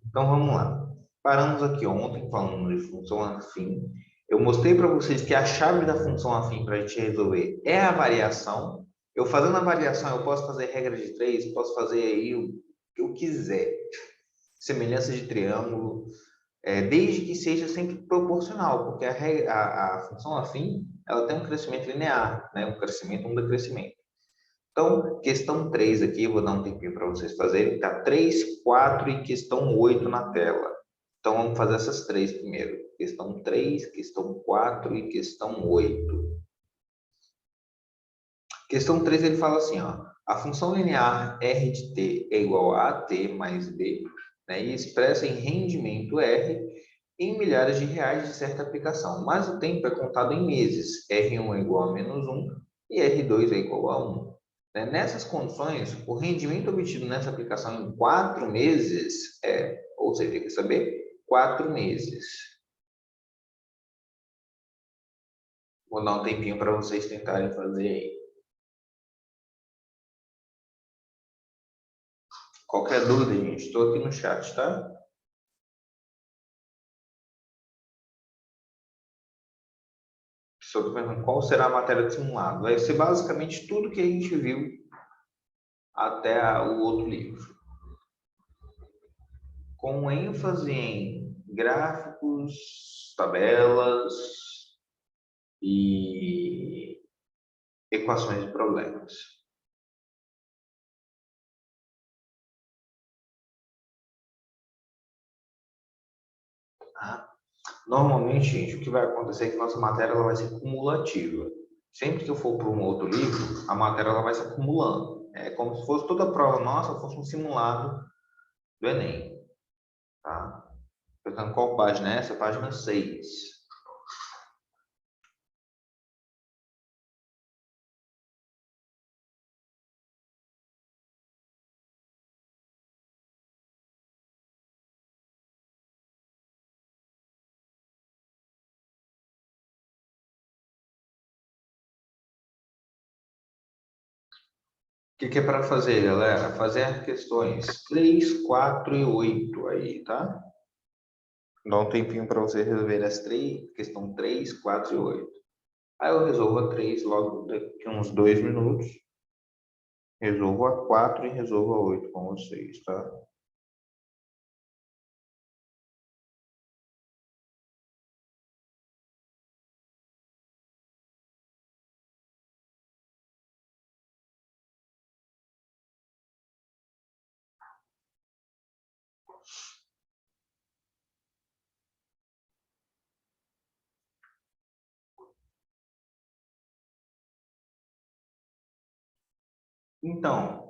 Então vamos lá. Paramos aqui ontem falando de função afim. Eu mostrei para vocês que a chave da função afim para a gente resolver é a variação. Eu fazendo a variação, eu posso fazer regra de três, posso fazer aí o que eu quiser. Semelhança de triângulo, desde que seja sempre proporcional, porque a função afim ela tem um crescimento linear, né? Um crescimento, um decrescimento. Então, questão 3 aqui, eu vou dar um tempinho para vocês fazerem. Está 3, 4 e questão 8 na tela. Então, vamos fazer essas três primeiro. Questão 3, questão 4 e questão 8. Questão 3 ele fala assim, ó. A função linear R de t é igual a AT mais B, né, e expressa em rendimento R em milhares de reais de certa aplicação. Mas o tempo é contado em meses. R1 é igual a menos 1 e R2 é igual a 1. Nessas condições, o rendimento obtido nessa aplicação em 4 meses ou seja, tem que saber, 4 meses. Vou dar um tempinho para vocês tentarem fazer aí. Qualquer dúvida, gente, estou aqui no chat, tá? Estou perguntando qual será a matéria de simulado. Vai ser basicamente tudo que a gente viu até o outro livro. Com ênfase em gráficos, tabelas e equações de problemas. Tá? Normalmente, gente, o que vai acontecer é que nossa matéria ela vai ser cumulativa. Sempre que eu for para um outro livro, a matéria ela vai se acumulando. É como se fosse toda a prova nossa fosse um simulado do Enem. Tá? Portanto, qual página é essa? Página 6. O que é para fazer, galera? Fazer questões 3, 4 e 8 aí, tá? Dá um tempinho para você resolver as três, questão 3, 4 e 8. Aí eu resolvo a 3 logo daqui uns 2 minutos. Resolvo a 4 e resolvo a 8 com vocês, tá? Então,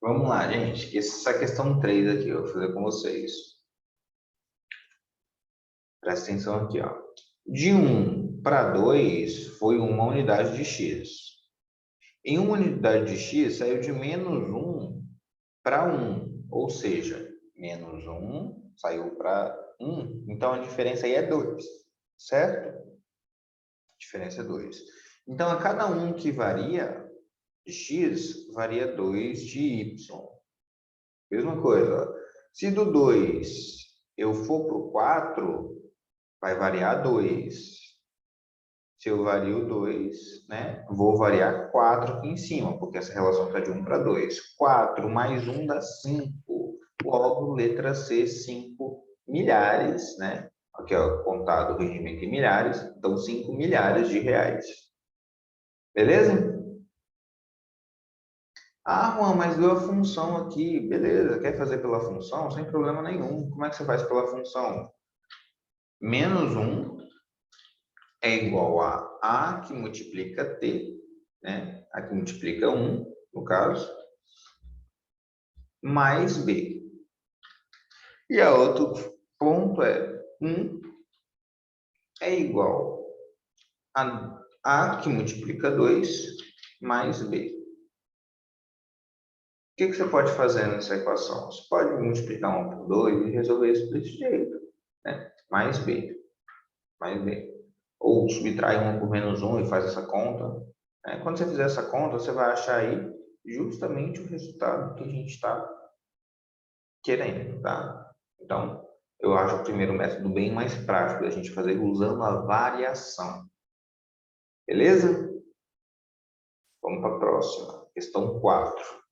vamos lá, gente. Essa questão 3 aqui, eu vou fazer com vocês. Presta atenção aqui, ó. De 1 para 2 foi uma unidade de x. Em uma unidade de x, saiu de menos 1 para 1, ou seja, menos 1 saiu para 1, então a diferença aí é 2, certo? A diferença é 2. Então, a cada 1 que varia de x, varia 2 de y. Mesma coisa, ó. Se do 2 eu for para o 4, vai variar 2. Se eu vario 2, né, vou variar 4 aqui em cima, porque essa relação está de 1 para 2. 4 mais 1 dá 5. Logo, letra C, 5 milhares, né? Aqui, ó, contado o regimento em milhares, então 5 milhares de reais. Beleza? Ah, Juan, mas deu a função aqui. Beleza, quer fazer pela função? Sem problema nenhum. Como é que você faz pela função? Menos 1 é igual a A que multiplica T, né? A que multiplica 1, no caso, mais B. E a outro ponto é 1 é igual a A que multiplica 2 mais B. O que você pode fazer nessa equação? Você pode multiplicar 1 por 2 e resolver isso desse jeito, né? Mais B, mais B. Ou subtrai 1 por menos 1 e faz essa conta. Quando você fizer essa conta, você vai achar aí justamente o resultado que a gente está querendo, tá? Então, eu acho o primeiro método bem mais prático da gente fazer usando a variação. Beleza? Vamos para a próxima. Questão 4.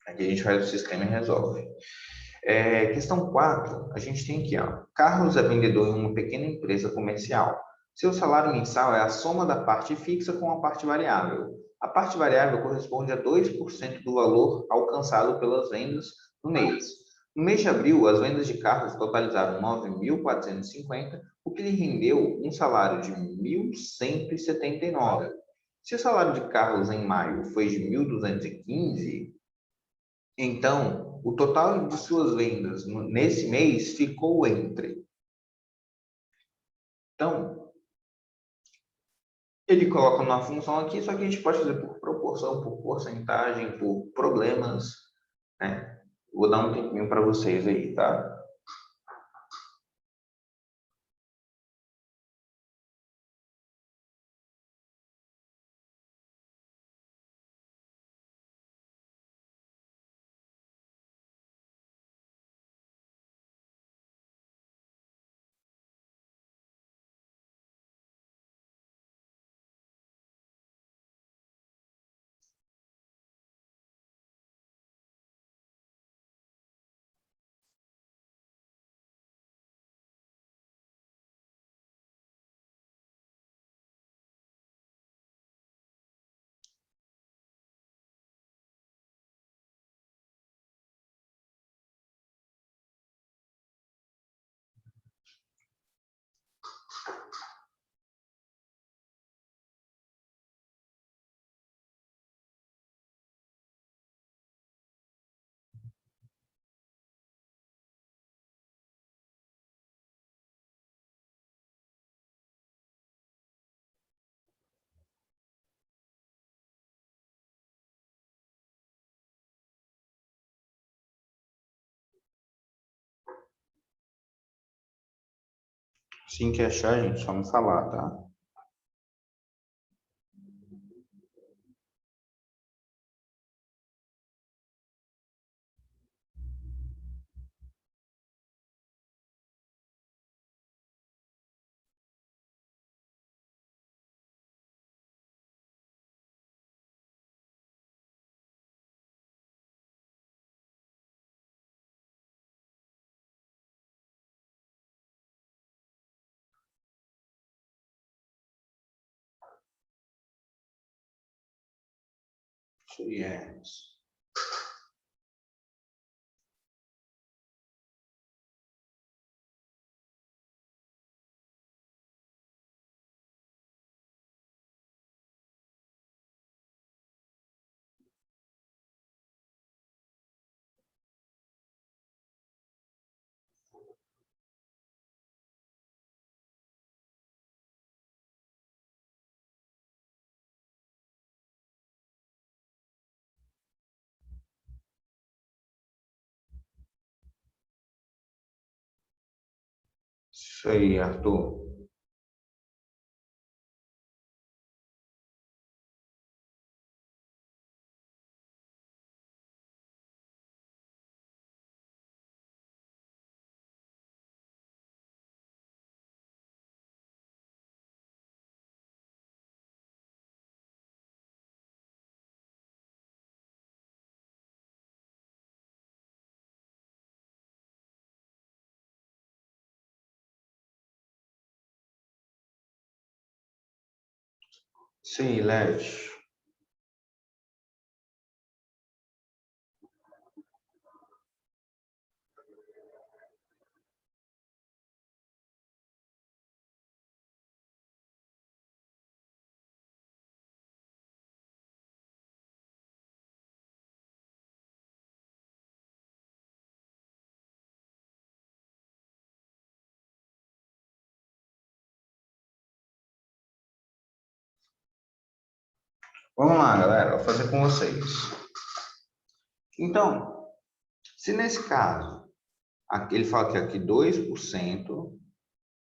Aqui a gente faz o sistema e resolve. Questão 4, a gente tem aqui, ó. Carlos é vendedor em uma pequena empresa comercial. Seu salário mensal é a soma da parte fixa com a parte variável. A parte variável corresponde a 2% do valor alcançado pelas vendas no mês. No mês de abril, as vendas de carros totalizaram 9.450, o que lhe rendeu um salário de 1.179. Se o salário de Carlos em maio foi de 1.215, então, o total de suas vendas nesse mês ficou entre. Então, ele coloca uma função aqui, só que a gente pode fazer por proporção, por porcentagem, por problemas, né? Vou dar um tempinho para vocês aí, tá? Assim que achar, gente, só me falar, tá? Yes. Isso aí, Arthur. Sim, LED. Vamos lá, galera, vou fazer com vocês. Então, se nesse caso, aqui ele fala que aqui 2%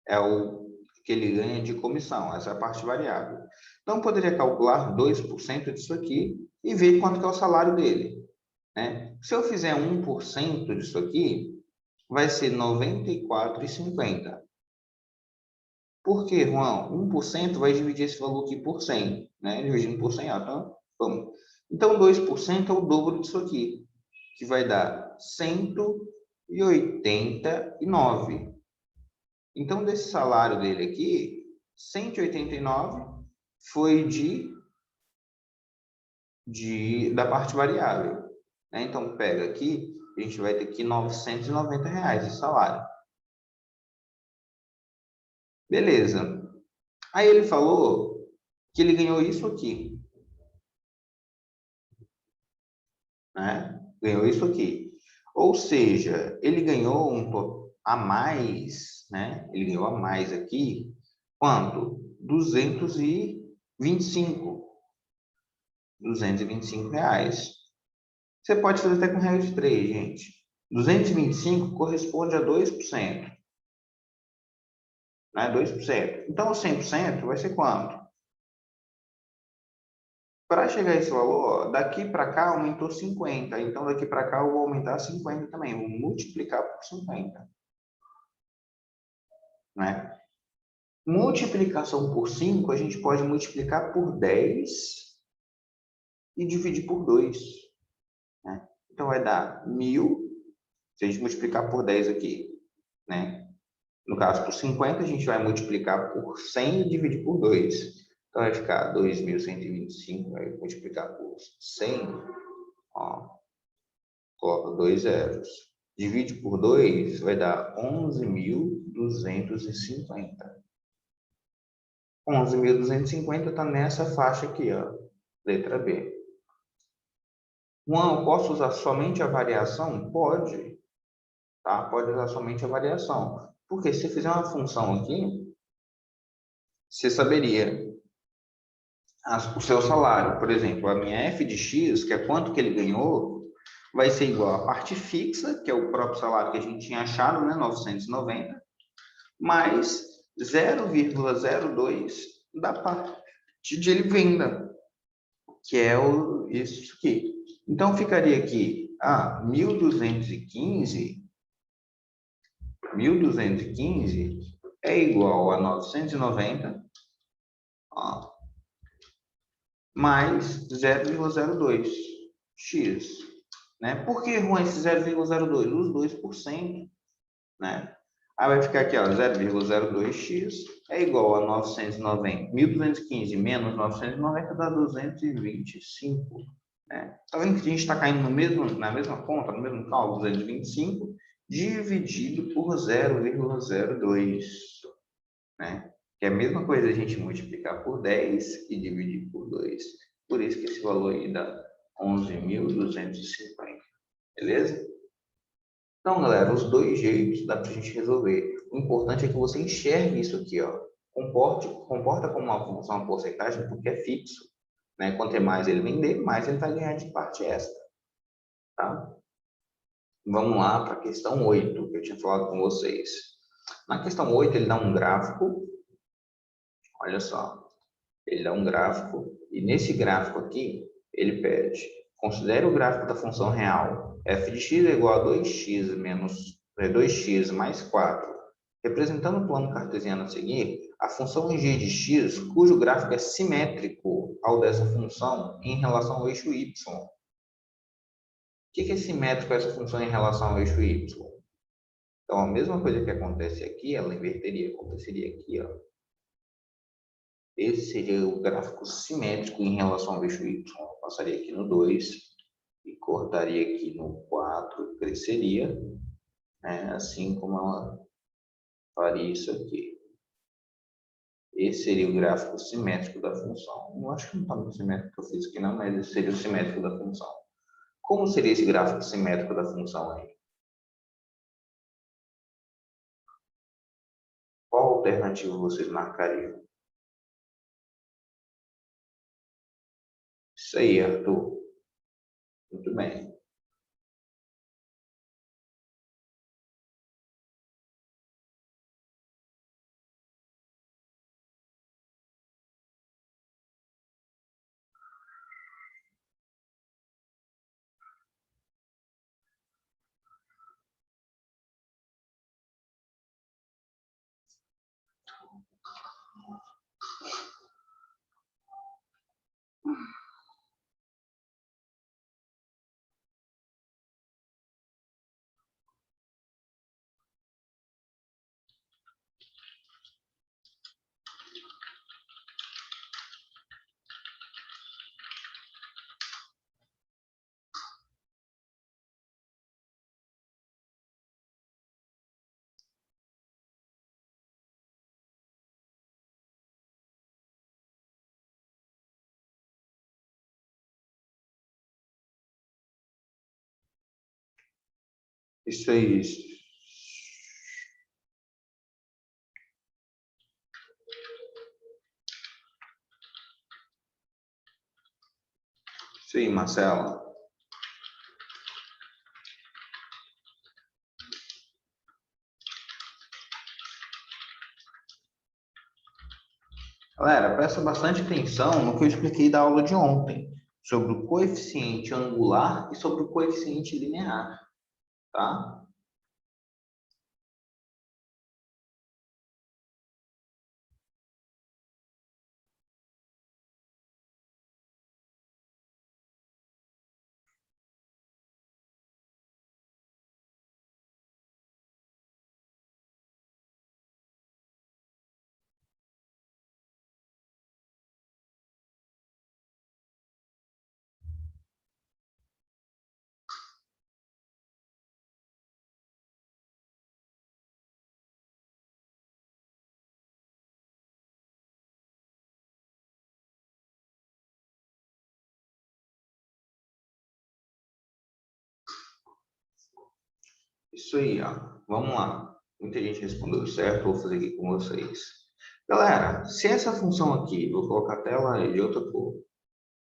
é o que ele ganha de comissão, essa é a parte variável. Então, eu poderia calcular 2% disso aqui e ver quanto que é o salário dele, né? Se eu fizer 1% disso aqui, vai ser R$ 94,50. Por quê, Juan? 1% vai dividir esse valor aqui por 100, né? Dividindo por 100, então, vamos. Então, 2% é o dobro disso aqui, que vai dar 189. Então, desse salário dele aqui, 189 foi da parte variável, né? Então, pega aqui, a gente vai ter aqui R$ 990 de salário. Beleza. Aí ele falou que ele ganhou isso aqui, né? Ganhou isso aqui. Ou seja, ele ganhou a mais, né? Ele ganhou a mais aqui, quanto? 225. R$ 225. Você pode fazer até com regra de 3, gente. 225 corresponde a 2%, né? 2%. Então, 100% vai ser quanto? Para chegar a esse valor, ó, daqui para cá aumentou 50. Então, daqui para cá eu vou aumentar 50 também. Vou multiplicar por 50. Né? Multiplicação por 5, a gente pode multiplicar por 10 e dividir por 2. Né? Então, vai dar 1.000. Se a gente multiplicar por 10 aqui, né? No caso, por 50, a gente vai multiplicar por 100 e dividir por 2. Então, vai ficar 2.125, vai multiplicar por 100, ó, coloca 2 zeros. Divide por 2, vai dar 11.250. 11.250 está nessa faixa aqui, ó, letra B. Juan, eu posso usar somente a variação? Pode, tá? Pode usar somente a variação. Porque se fizer uma função aqui, você saberia o seu salário. Por exemplo, a minha f de x, que é quanto que ele ganhou, vai ser igual à parte fixa, que é o próprio salário que a gente tinha achado, né, 990, mais 0,02 da parte de venda, que é isso aqui. Então, ficaria aqui, 1.215 é igual a 990, ó, mais 0,02x, né? Por que, Juan, esse 0,02? Os 2%, né? Aí vai ficar aqui, ó, 0,02x é igual a 990. 1.215 menos 990 dá 225. Né? Tá vendo que a gente está caindo na mesma conta, no mesmo cálculo, 225, dividido por 0,02. Né? Que é a mesma coisa a gente multiplicar por 10 e dividir por 2. Por isso que esse valor aí dá 11.250. Beleza? Então, galera, os dois jeitos dá para a gente resolver. O importante é que você enxergue isso aqui, ó. Comporta como uma função, uma porcentagem, porque é fixo. Né? Quanto mais ele vender, mais ele vai ganhar de parte extra. Tá? Vamos lá para a questão 8, que eu tinha falado com vocês. Na questão 8, ele dá um gráfico, olha só, ele dá um gráfico, e nesse gráfico aqui, ele pede, considere o gráfico da função real, f de x é igual a 2x menos 2x mais 4, representando o plano cartesiano a seguir, a função g de x, cujo gráfico é simétrico ao dessa função em relação ao eixo y. O que é simétrico essa função em relação ao eixo y? Então, a mesma coisa que acontece aqui, ela inverteria, aconteceria aqui, ó. Esse seria o gráfico simétrico em relação ao eixo y. Eu passaria aqui no 2 e cortaria aqui no 4, cresceria, né? Assim como ela faria isso aqui. Esse seria o gráfico simétrico da função. Eu acho que não está muito simétrico que eu fiz aqui não, mas esse seria o simétrico da função. Como seria esse gráfico simétrico da função aí? Qual alternativa vocês marcariam? Isso aí, Arthur. Muito bem. Isso aí. Isso aí, Marcelo. Galera, presta bastante atenção no que eu expliquei da aula de ontem, sobre o coeficiente angular e sobre o coeficiente linear, tá? Isso aí, ó. Vamos lá. Muita gente respondeu certo, vou fazer aqui com vocês. Galera, se essa função aqui, vou colocar a tela de outra cor.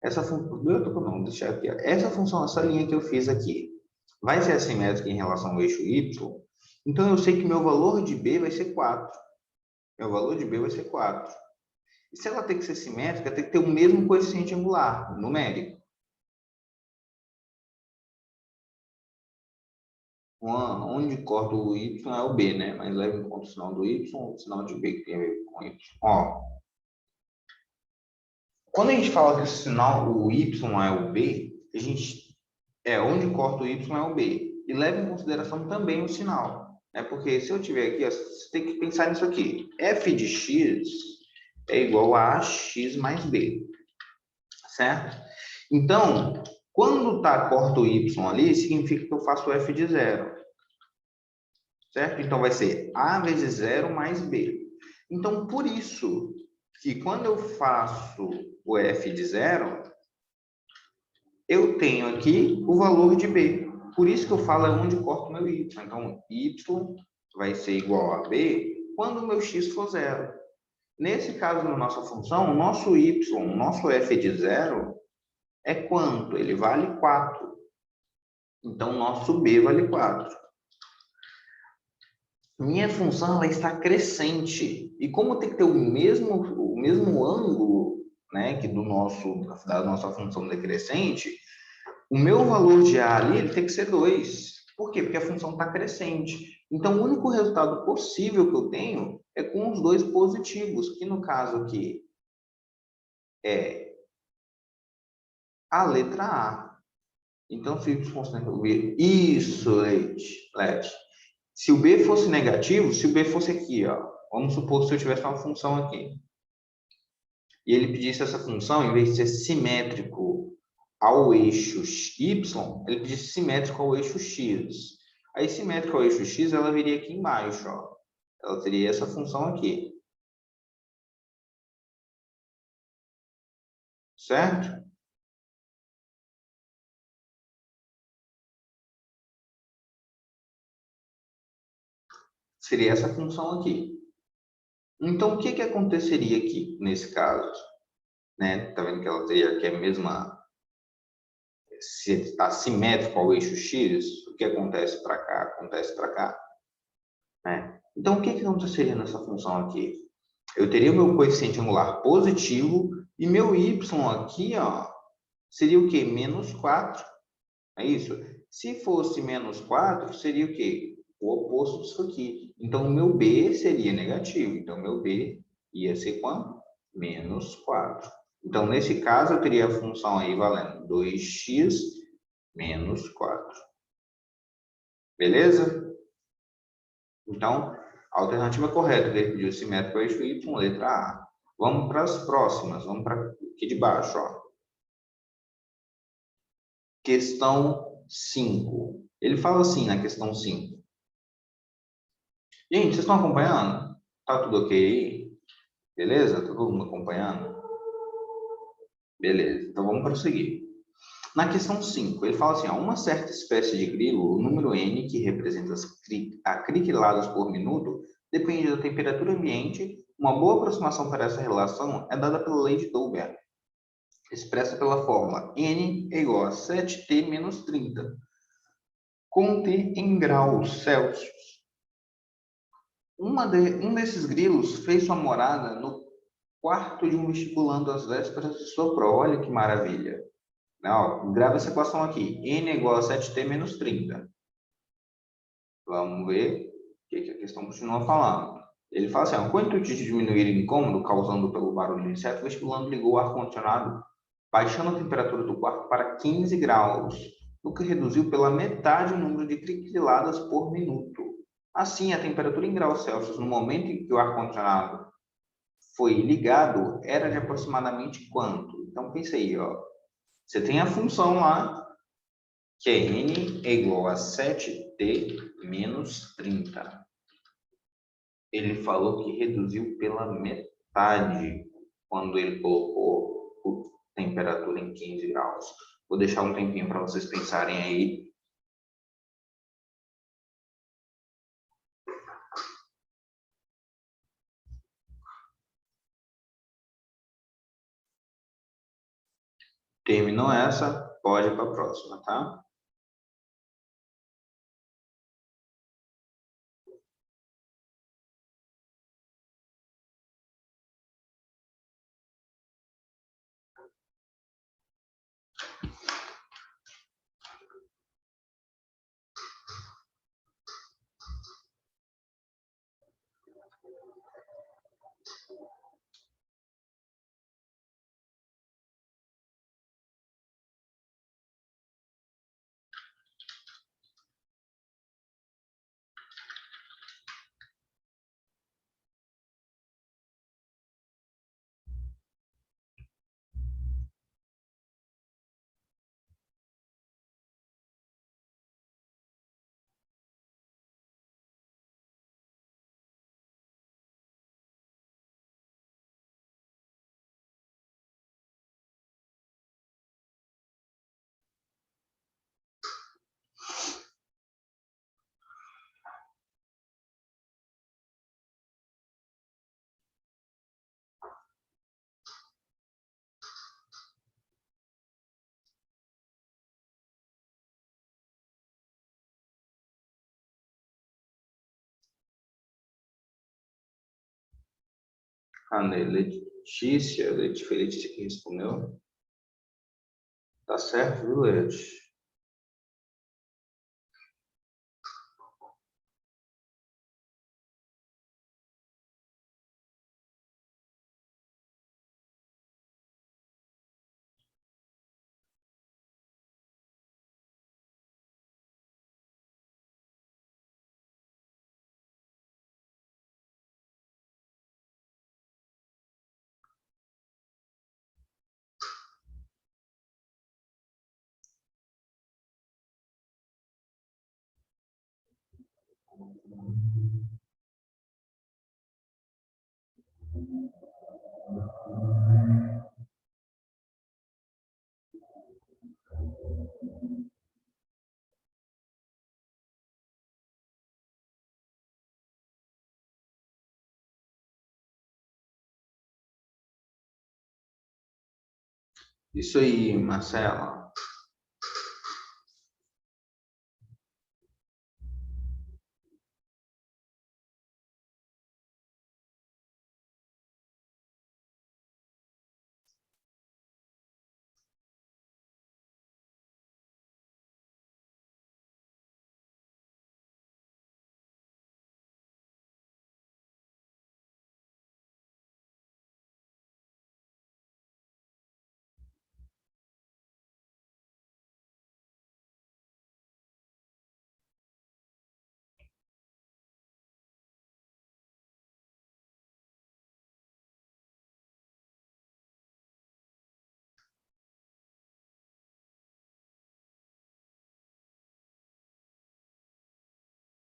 Essa função, de outra cor não, deixar aqui, ó. Essa função, essa linha que eu fiz aqui, vai ser assimétrica em relação ao eixo y, então eu sei que meu valor de b vai ser 4. Meu valor de b vai ser 4. E se ela tem que ser simétrica, tem que ter o mesmo coeficiente angular, numérico. Onde corta o y é o b, né? Mas leva em conta o sinal do y, o sinal de b que tem a ver com y. Ó, quando a gente fala que o sinal, o y é o b, a gente onde corta o y é o b. E leva em consideração também o sinal, né? Porque se eu tiver aqui, ó, você tem que pensar nisso aqui. F de x é igual a x mais b, certo? Então, quando corta o y ali, significa que eu faço o f de zero, certo? Então, vai ser a vezes zero mais b. Então, por isso que quando eu faço o f de zero, eu tenho aqui o valor de b. Por isso que eu falo onde corto o meu y. Então, y vai ser igual a b quando o meu x for zero. Nesse caso, na nossa função, o nosso y, o nosso f de zero, é quanto? Ele vale 4. Então, o nosso b vale 4. minha função ela está crescente. E como tem que ter o mesmo ângulo, né, que da nossa função decrescente, o meu valor de A ali ele tem que ser 2. Por quê? Porque a função está crescente. Então, o único resultado possível que eu tenho é com os dois positivos, que no caso aqui é a letra A. Então, se y constante o B, isso, Leti. Se o B fosse negativo, se o B fosse aqui, ó, vamos supor que eu tivesse uma função aqui, e ele pedisse essa função, em vez de ser simétrico ao eixo y, ele pedisse simétrico ao eixo x. Aí, simétrico ao eixo x, ela viria aqui embaixo, ó. Ela teria essa função aqui. Certo? Seria essa função aqui. Então, o que que aconteceria aqui, nesse caso? Né? Tá vendo que ela teria aqui a mesma... Se está simétrico ao eixo x, o que acontece para cá? Acontece para cá. Né? Então, o que que aconteceria nessa função aqui? Eu teria o meu coeficiente angular positivo e meu y aqui, ó, seria o quê? Menos 4. É isso? Se fosse menos 4, seria o quê? O oposto disso aqui. Então, o meu b seria negativo. Então, o meu b ia ser quanto? Menos 4. Então, nesse caso, eu teria a função aí valendo 2x menos 4. Beleza? Então, a alternativa correta dele pediu simétrico ao eixo y, letra A. Vamos para as próximas. Vamos para aqui de baixo, ó. Questão 5. Ele fala assim na questão 5. Gente, vocês estão acompanhando? Tá tudo ok aí? Beleza? Tá todo mundo acompanhando? Beleza. Então vamos prosseguir. Na questão 5, ele fala assim, ó, uma certa espécie de grilo, o número n, que representa as acriquiladas por minuto, depende da temperatura ambiente. Uma boa aproximação para essa relação é dada pela lei de Dolbear, expressa pela fórmula n é igual a 7t menos 30, com t em graus Celsius. Um desses grilos fez sua morada no quarto de um vestibulando às vésperas de sua prova. Olha que maravilha. Não, grava essa equação aqui. N é igual a 7t menos 30. Vamos ver o que a questão continua falando. Ele fala assim, com o intuito de diminuir o incômodo causado pelo barulho do inseto, o vestibulando ligou o ar-condicionado, baixando a temperatura do quarto para 15 graus, o que reduziu pela metade o número de criquiladas por minuto. Assim, a temperatura em graus Celsius no momento em que o ar-condicionado foi ligado era de aproximadamente quanto? Então, pensa aí, ó. Você tem a função lá, que é n é igual a 7t menos 30. Ele falou que reduziu pela metade quando ele colocou a temperatura em 15 graus. Vou deixar um tempinho para vocês pensarem aí. Terminou essa, pode ir para a próxima, tá? Letícia que respondeu. Tá certo, viu, Leite? Isso aí, Marcela.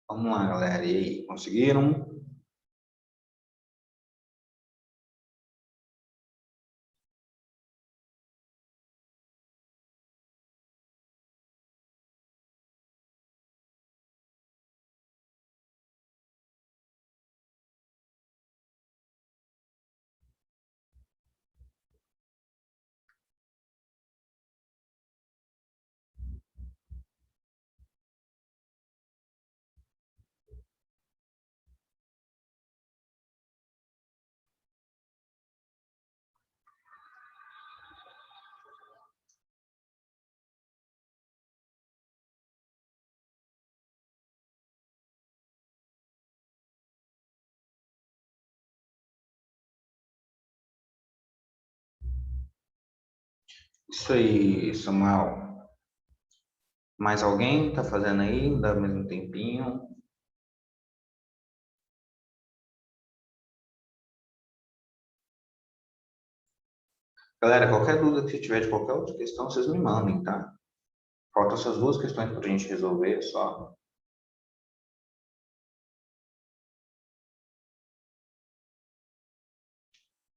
Vamos lá, galera. E aí, conseguiram? Isso aí, Samuel. Mais alguém tá fazendo aí? Dá mesmo tempinho? Galera, qualquer dúvida que você tiver de qualquer outra questão, vocês me mandem, tá? Faltam essas duas questões para a gente resolver só.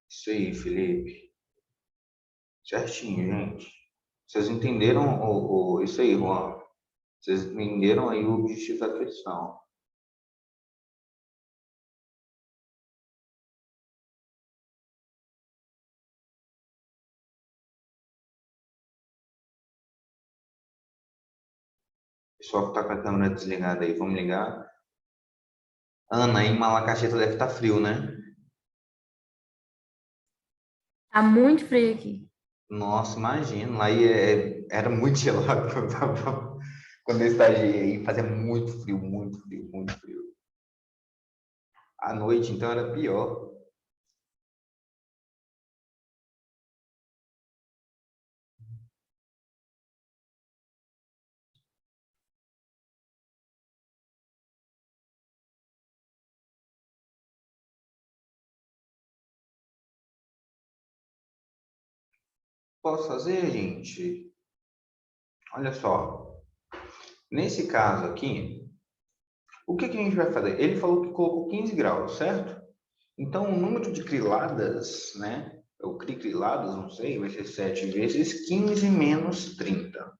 Isso aí, Felipe. Certinho, gente. Vocês entenderam isso aí, Juan? Vocês entenderam aí o objetivo da questão? Pessoal que tá com a câmera desligada aí, vamos ligar. Ana, aí em Malacacheta deve estar frio, né? Tá muito frio aqui. Nossa, imagina. Lá era muito gelado quando quando eu estagiei aí, fazia muito frio, muito frio, muito frio. À noite, então, era pior. Posso fazer, gente? Olha só. Nesse caso aqui, o que que a gente vai fazer? Ele falou que colocou 15 graus, certo? Então, o número de criladas, né? Ou criladas, não sei, vai ser 7 vezes 15 menos 30.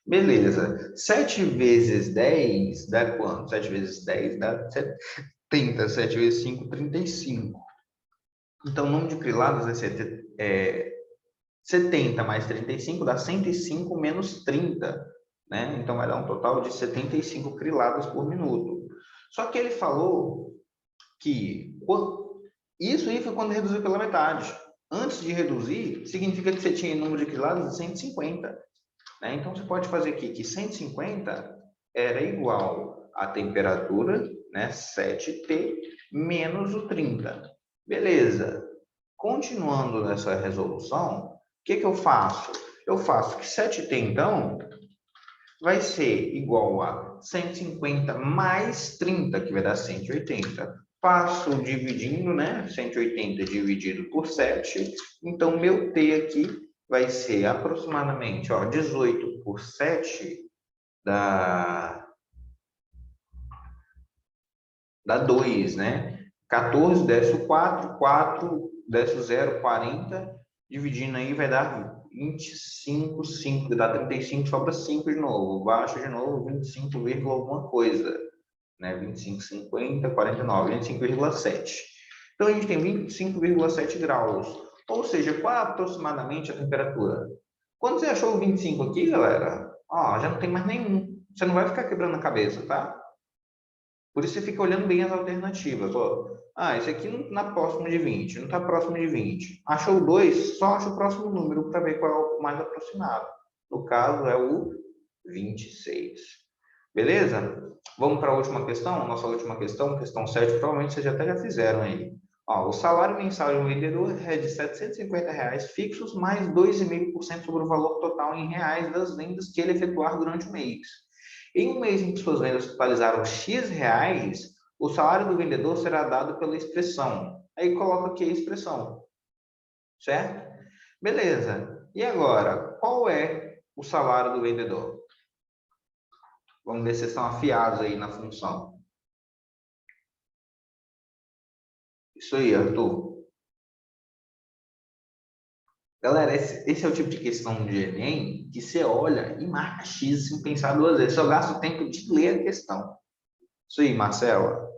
Beleza. 7 vezes 10 dá quanto? 7 vezes 10 dá 70. 7 vezes 5, 35. Então, o número de criladas vai ser 70 mais 35 dá 105 menos 30, né? Então, vai dar um total de 75 criladas por minuto. Só que ele falou que Isso aí foi quando reduziu pela metade. Antes de reduzir, significa que você tinha número de quilados de 150. Né? Então, você pode fazer aqui que 150 era igual à temperatura, né, 7T, menos o 30. Beleza. Continuando nessa resolução, o que eu faço? Eu faço que 7T, então, vai ser igual a 150 mais 30, que vai dar 180. Passo dividindo, né? 180 dividido por 7. Então, meu T aqui vai ser aproximadamente, ó, 18 por 7 dá 2, né? 14 desce o 4, 4 desce o 0, 40. Dividindo aí vai dar 25, 5, dá 35, sobra 5 de novo. Baixo de novo, 25, alguma coisa. Né? 25, 50, 49, 25,7. Então, a gente tem 25,7 graus. Ou seja, qual é aproximadamente a temperatura? Quando você achou o 25 aqui, galera, ó, já não tem mais nenhum. Você não vai ficar quebrando a cabeça, tá? Por isso você fica olhando bem as alternativas. Ó. Ah, esse aqui não está próximo de 20, não está próximo de 20. Achou 2, só acha o próximo número para ver qual é o mais aproximado. No caso, é o 26. Beleza? Vamos para a última questão? Nossa última questão, questão 7, provavelmente vocês até já fizeram aí. Ó, o salário mensal de um vendedor é de R$ 750 reais fixos, mais 2,5% sobre o valor total em reais das vendas que ele efetuar durante o mês. Em um mês em que suas vendas totalizaram X reais, o salário do vendedor será dado pela expressão. Aí coloca aqui a expressão, certo? Beleza. E agora, qual é o salário do vendedor? Vamos ver se vocês estão afiados aí na função. Isso aí, Arthur. Galera, esse é o tipo de questão de Enem que você olha e marca X sem pensar duas vezes. Só gasta o tempo de ler a questão. Isso aí, Marcela.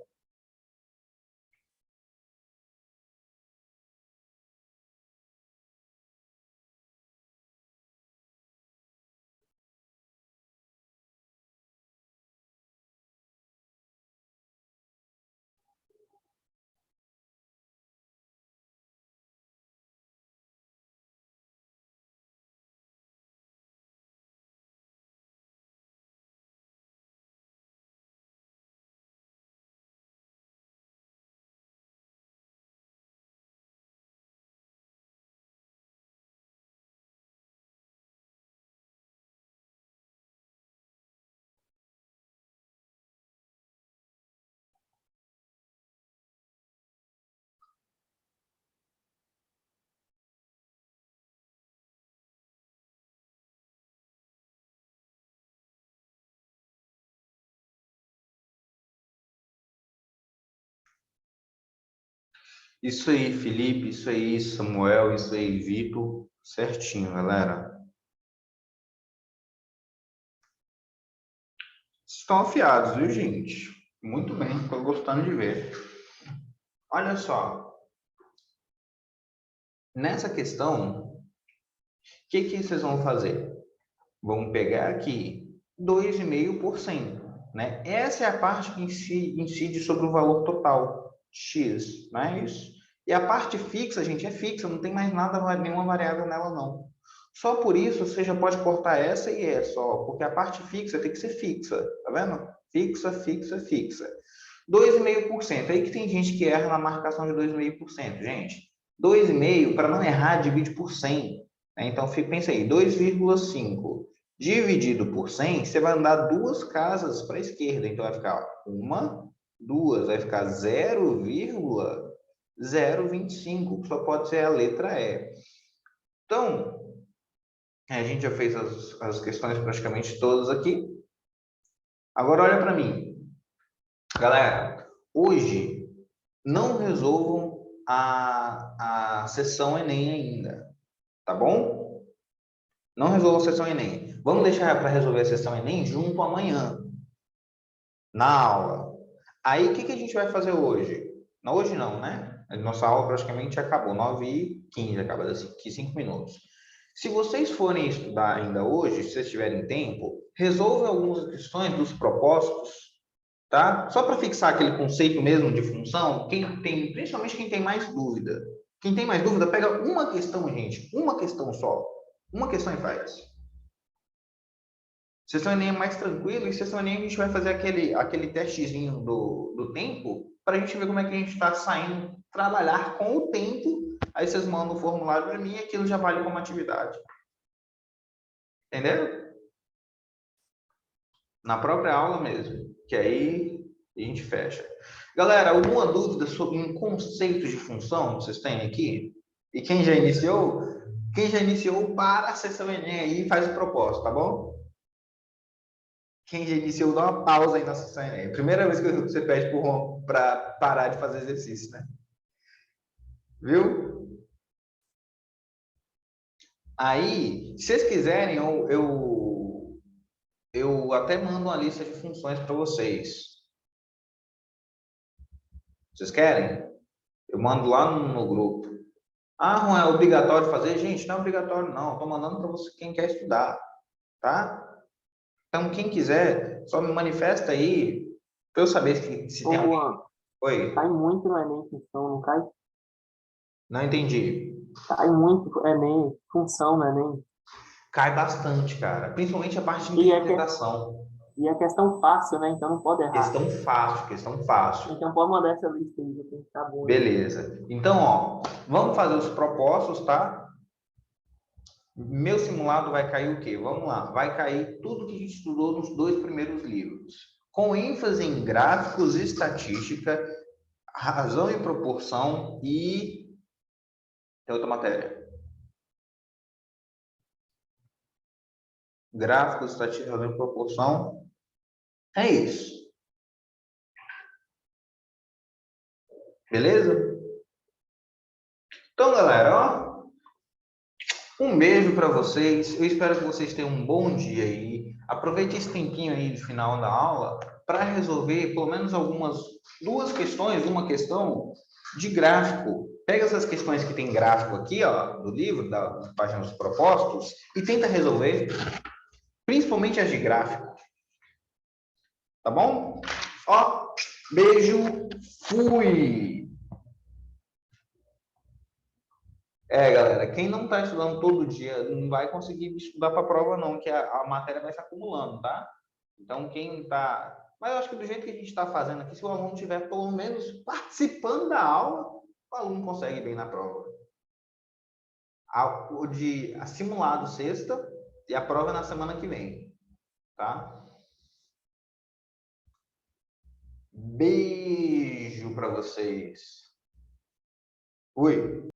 Isso aí, Felipe. Isso aí, Samuel. Isso aí, Vitor. Certinho, galera. Estão afiados, viu, gente? Muito bem, estou gostando de ver. Olha só, nessa questão, o que vocês vão fazer? Vamos pegar aqui 2,5%, né? Essa é a parte que incide sobre o valor total, X, não é isso? E a parte fixa, gente, é fixa, não tem mais nada, nenhuma variável nela, não. Só por isso, você já pode cortar essa e essa, ó, porque a parte fixa tem que ser fixa, tá vendo? Fixa, fixa, fixa. 2,5%. Aí que tem gente que erra na marcação de 2,5%, gente. 2,5%, para não errar, divide por 100. Né? Então, pensa aí, 2,5 dividido por 100, você vai andar duas casas para a esquerda. Então, vai ficar uma, duas, vai ficar 0,025. Só pode ser a letra E. Então, a gente já fez as questões praticamente todas aqui. Agora, olha para mim. Galera, hoje não resolvam a sessão Enem ainda, tá bom? Não resolvam a sessão Enem. Vamos deixar para resolver a sessão Enem junto amanhã, na aula. Aí, o que a gente vai fazer hoje? Não, hoje não, né? A nossa aula praticamente acabou, 9h15, acaba daqui 5 minutos. Se vocês forem estudar ainda hoje, se vocês tiverem tempo, resolvam algumas questões dos propósitos tá? Só para fixar aquele conceito mesmo de função, principalmente quem tem mais dúvida. Quem tem mais dúvida, pega uma questão, gente, uma questão só. Uma questão e faz. Sessão Enem é mais tranquilo, e sessão Enem a gente vai fazer aquele testezinho do tempo, para a gente ver como é que a gente está saindo trabalhar com o tempo. Aí vocês mandam o formulário para mim e aquilo já vale como atividade. Entendeu? Na própria aula mesmo, que aí a gente fecha. Galera, alguma dúvida sobre um conceito de função que vocês têm aqui? E quem já iniciou? Quem já iniciou, para a sessão Enem aí e faz o propósito, tá bom? Quem já iniciou, dá uma pausa aí na sessão Enem. Primeira vez que você pede pro Juan para parar de fazer exercício, né? Viu? Aí, se vocês quiserem, eu até mando uma lista de funções para vocês. Vocês querem? Eu mando lá no grupo. Ah, não é obrigatório fazer? Gente, não é obrigatório, não. Estou mandando para você quem quer estudar, tá? Então, quem quiser, só me manifesta aí para eu saber se Ô, tem alguém. Juan, Oi, cai muito no Enem função, não cai? não entendi. Cai muito Enem função no Enem. Cai bastante, cara. Principalmente a parte de E é, interpretação. e é questão fácil, né? Então não pode errar. Questão fácil, questão fácil. Então pode mandar essa lista aí, tem que ficar bom. Beleza. Então, ó, vamos fazer os propostos, tá? Meu simulado vai cair o quê? Vamos lá. Vai cair tudo que a gente estudou nos 2 primeiros livros. Com ênfase em gráficos, estatística, razão e proporção e... Tem outra matéria. Gráficos, estatística, razão e proporção. É isso. Beleza? Então, galera, ó, um beijo para vocês. Eu espero que vocês tenham um bom dia aí. Aproveite esse tempinho aí de final da aula para resolver pelo menos duas questões, uma questão de gráfico. Pega essas questões que tem gráfico aqui, ó, do livro, das páginas propostos, e tenta resolver, principalmente as de gráfico. Tá bom? Ó, beijo, fui! Galera, quem não está estudando todo dia não vai conseguir estudar para a prova, não, que a matéria vai se acumulando, tá? Então, quem está. Mas eu acho que do jeito que a gente está fazendo aqui, se o aluno estiver pelo menos participando da aula, o aluno consegue bem na prova. A simulado sexta e a prova é na semana que vem, tá? Beijo para vocês. Fui.